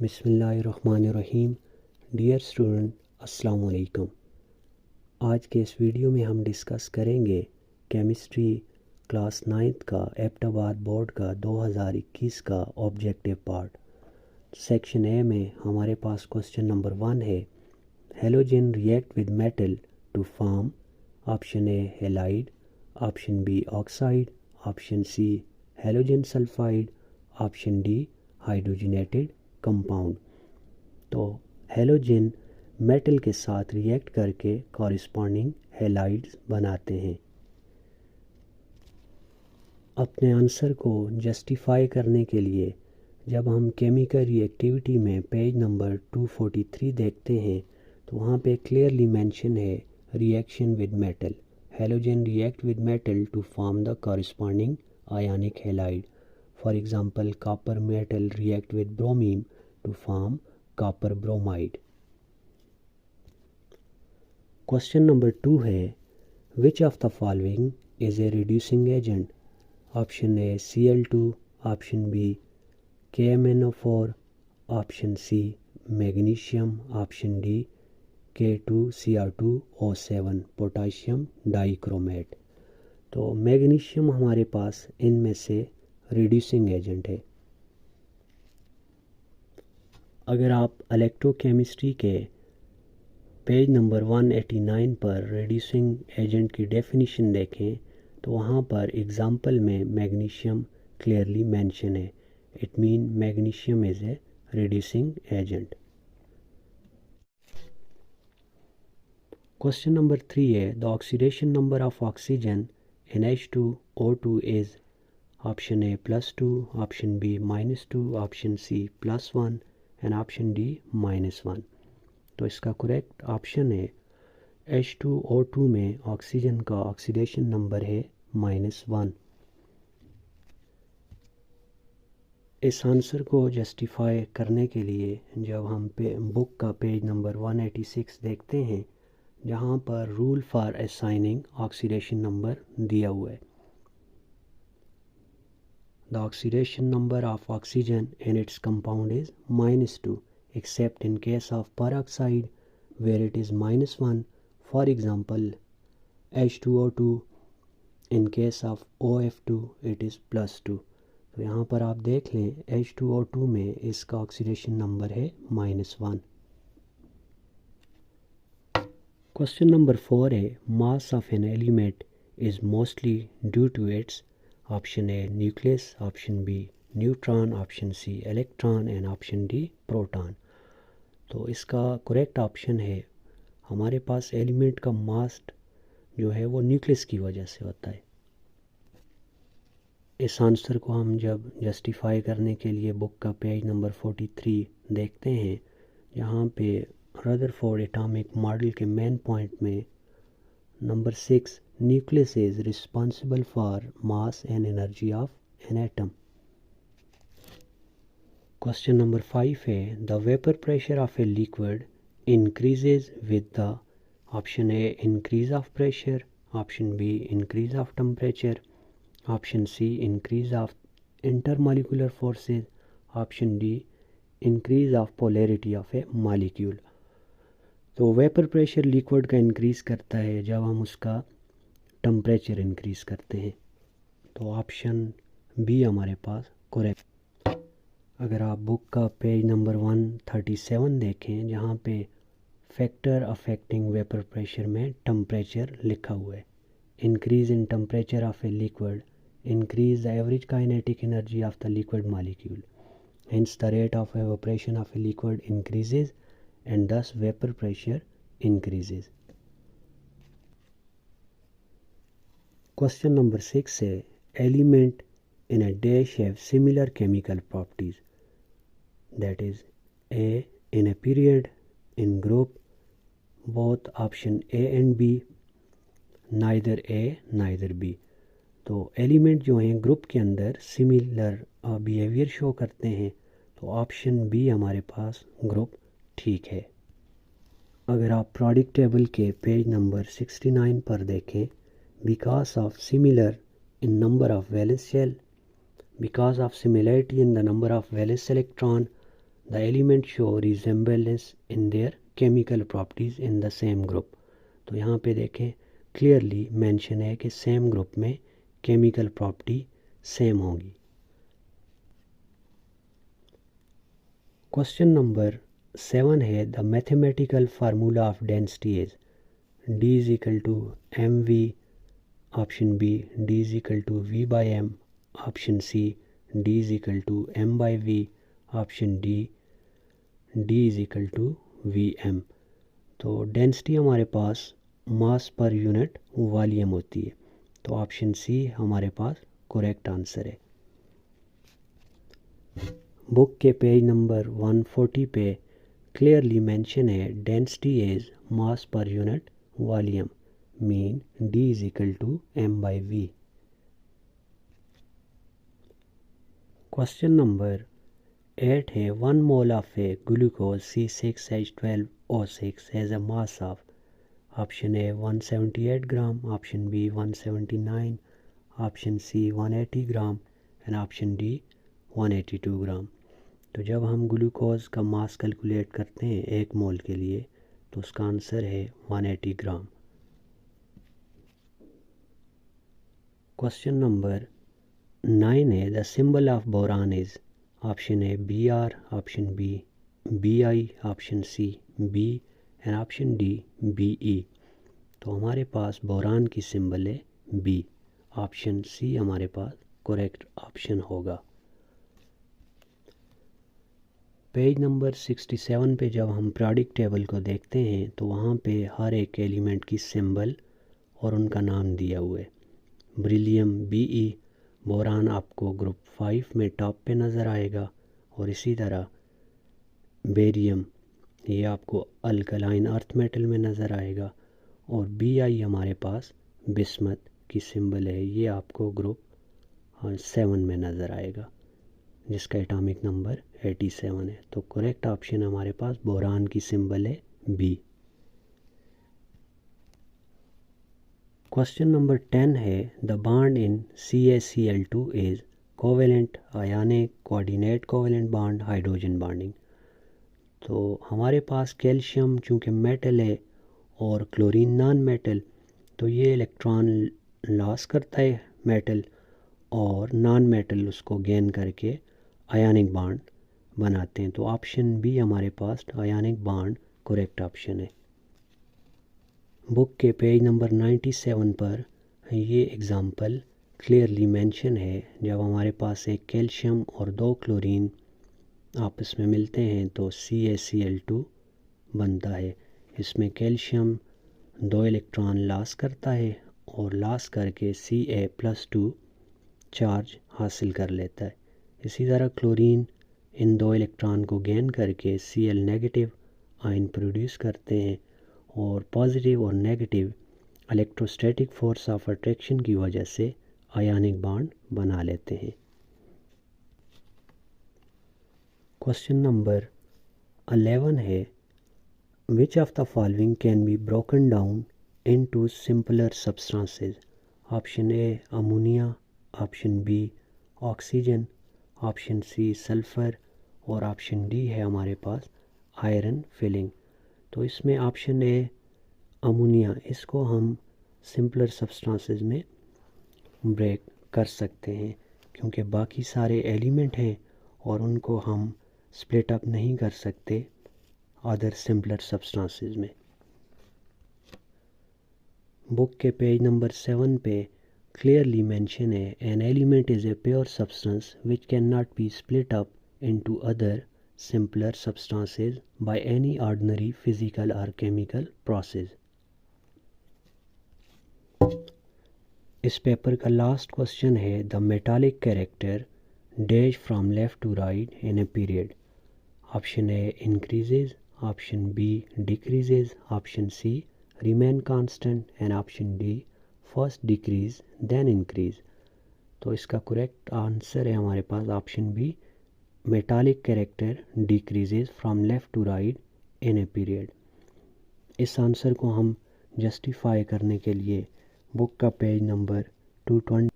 बिस्मिल्लाहिर्रहमानिर्रहीम। Dear student, अस्सलाम वालेकुम। आज के इस वीडियो में हम डिस्कस करेंगे केमिस्ट्री क्लास 9th का एबटाबाद बोर्ड का 2021 का ऑब्जेक्टिव पार्ट। सेक्शन ए में हमारे पास क्वेश्चन नंबर 1 है, halogen react with metal to form option A halide, option B oxide, option C halogen sulphide, option D hydrogenated compound. तो halogen metal के साथ react करके कॉरिस्पॉन्डिंग हेलाइड्स बनाते हैं। अपने आंसर को जस्टिफाई करने के लिए जब हम केमिकल रिएक्टिविटी में पेज नंबर 243 देखते हैं तो वहाँ पे क्लियरली मेंशन है reaction with metal. Halogen react with metal to form the corresponding ionic halide. For example copper metal react with bromine to form copper bromide. Question number 2 है, which of the following is a reducing agent? Option A Cl2, option B KMnO4, option C magnesium, option D K2Cr2O7 potassium dichromate. तो magnesium हमारे पास इनमें से reducing agent है। अगर आप electrochemistry के page number 189 पर रिड्यूसिंग एजेंट की डेफिनेशन देखें तो वहाँ पर एग्जाम्पल में मैग्नीशियम क्लियरली मेंशन है। It mean magnesium is a reducing agent. Question number 3 है, the oxidation number of oxygen in H2O2 is option A +2, option B -2, option C +1 and option D -1। तो इसका correct option है H2O2 में oxygen का oxidation number है -1। इस answer को justify करने के लिए जब हम बुक का पेज नंबर 186 देखते हैं जहाँ पर rule for assigning oxidation number दिया हुआ है। The oxidation number of oxygen in its compound is -2 except in case of peroxide where it is -1. For example, H2O2, in case of OF2 it is +2। तो यहाँ पर आप देख लें H2O2 में इसका ऑक्सीडेशन नंबर है -1। क्वेश्चन नंबर 4 है, mass of an element is mostly due to its option A nucleus, option B neutron, option C electron and option D proton. तो इसका करेक्ट ऑप्शन है हमारे पास एलिमेंट का मास जो है वो न्यूक्लियस की वजह से होता है। इस आंसर को हम जब जस्टिफाई करने के लिए बुक का पेज नंबर 43 देखते हैं जहाँ पे रदरफोर्ड एटॉमिक मॉडल के मेन पॉइंट में number 6 nucleus is responsible for mass and energy of an atom. Question number 5 है, the vapor pressure of a liquid increases with the option A increase of pressure, option B increase of temperature, option C increase of intermolecular forces, option D increase of polarity of a molecule। तो vapour pressure liquid का increase करता है जब हम उसका temperature increase करते हैं। तो ऑप्शन बी हमारे पास करेक्ट। अगर आप बुक का पेज नंबर 137 देखें जहाँ पे फैक्टर अफेक्टिंग वेपर प्रेशर में टेम्परेचर लिखा हुआ है, increase in temperature of a liquid increase the average kinetic energy of the liquid molecule, hence the rate of evaporation of a liquid increases and thus vapor pressure increases। Question number 6 है, element in a dash have similar chemical properties, that is A in a period, in group, both option A and B, neither A neither B। तो element जो हैं group के अंदर similar behaviour show करते हैं तो option B हमारे पास group ठीक है। अगर आप प्रोडक्ट टेबल के पेज नंबर 69 पर देखें, because of similar in number of valence shell, because of similarity in the number of valence electron, the element show resemblance in their chemical properties in the same group. तो यहाँ पे देखें clearly mention है कि same group में chemical property same होगी। Question number 7 है the mathematical formula of density is D is equal to M V, option B D is equal to V by M, option C D is equal to M by V, option D is equal to V M. तो density हमारे पास मास per unit volume होती है, तो option C हमारे पास correct answer है। Book के पेज नंबर 140 पे क्लियरली मेंशन है density is mass per unit volume, mean D is equal to M by V. Question number 8 है 1 mole of a glucose C6H12O6 has a mass of, option A 178 gram, option B 179, option C 180 gram and option D 182 gram. तो जब हम glucose का mass calculate करते हैं 1 मोल के लिए तो उसका आंसर है 180 ग्राम। क्वेश्चन नंबर 9 है the symbol of boron is, option A Br, option B Bi, option C B and option D Be। तो हमारे पास बोरान की सिंबल है बी, ऑप्शन सी हमारे पास करेक्ट ऑप्शन होगा। पेज नंबर 67 पे जब हम पीरियोडिक टेबल को देखते हैं तो वहाँ पे हर एक एलिमेंट की सिंबल और उनका नाम दिया हुआ है। ब्रिलियम Be, बोरान आपको ग्रुप 5 में टॉप पे नज़र आएगा, और इसी तरह बेरियम ये आपको अल्कलाइन अर्थ मेटल में नज़र आएगा, और Bi हमारे पास बिस्मत की सिंबल है, ये आपको ग्रुप 7 में नज़र आएगा जिसका एटॉमिक नंबर 87 है। तो करेक्ट ऑप्शन हमारे पास बोरान की सिंबल है बी। क्वेश्चन नंबर 10 है the bond in CaCl2 is covalent, ionic, coordinate covalent bond, hydrogen bonding. तो हमारे पास कैल्शियम चूँकि मेटल है और क्लोरीन नॉन मेटल, तो ये इलेक्ट्रॉन लॉस करता है मेटल, और नॉन मेटल उसको गेन करके आयनिक बॉन्ड बनाते हैं। तो ऑप्शन बी हमारे पास आयनिक बॉन्ड करेक्ट ऑप्शन है। बुक के पेज नंबर 97 पर ये एग्ज़ाम्पल क्लियरली मेंशन है, जब हमारे पास एक कैल्शियम और 2 क्लोरीन आपस में मिलते हैं तो CaCl2 बनता है। इसमें कैल्शियम 2 इलेक्ट्रॉन लॉस करता है और लॉस करके Ca+2 चार्ज हासिल कर लेता है। इसी तरह क्लोरीन इन 2 इलेक्ट्रॉन को गेन करके Cl नेगेटिव आयन प्रोड्यूस करते हैं, और पॉजिटिव और negative electrostatic force of attraction की वजह से आयनिक बॉन्ड बना लेते हैं। क्वेश्चन नंबर 11 है which of the following can be broken down into simpler substances, option A ammonia, option B oxygen, option C sulphur, और ऑप्शन डी है हमारे पास आयरन फिलिंग। तो इसमें ऑप्शन ए अमोनिया, इसको हम सिंपलर सब्सटेंसेस में break कर सकते हैं क्योंकि बाकी सारे एलिमेंट हैं और उनको हम स्प्लिट अप नहीं कर सकते अदर सिंपलर सब्सटेंसेस में। बुक के पेज नंबर 7 पे क्लियरली मेंशन है an element is a pure substance which can not be split up into other simpler substances by any ordinary physical or chemical process। इस paper का last question है the metallic character dash from left to right in a period, option A increases, option B decreases, option C remain constant and option D first decrease then increase. तो इसका correct answer है हमारे पास option B metallic character decreases from left to right in a period. इस answer को हम justify करने के लिए बुक का पेज नंबर 220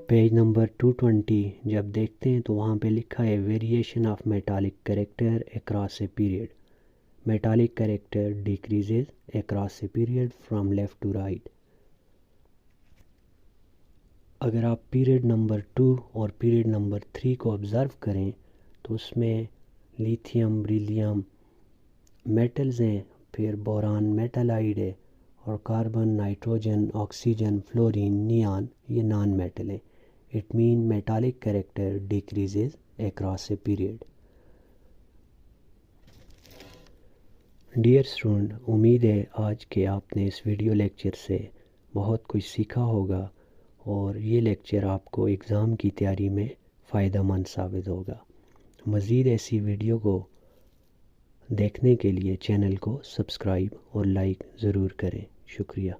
पेज नंबर 220 जब देखते हैं तो वहाँ पे लिखा है variation of metallic character across a period. Metallic character decreases across a period from left to right. अगर आप पीरियड नंबर 2 और पीरियड नंबर 3 को ऑब्ज़र्व करें तो उसमें लिथियम बेरिलियम मेटल्स हैं, फिर बोरान मेटालाइड है, और carbon nitrogen oxygen fluorine neon ये नॉन मेटल है। It mean metallic character decreases across a period. Dear student, उम्मीद है आज के आपने इस वीडियो लेक्चर से बहुत कुछ सीखा होगा और ये लेक्चर आपको एग्ज़ाम की तैयारी में फ़ायदेमंद साबित होगा। मज़ीद ऐसी वीडियो को देखने के लिए चैनल को सब्सक्राइब और लाइक ज़रूर करें। शुक्रिया।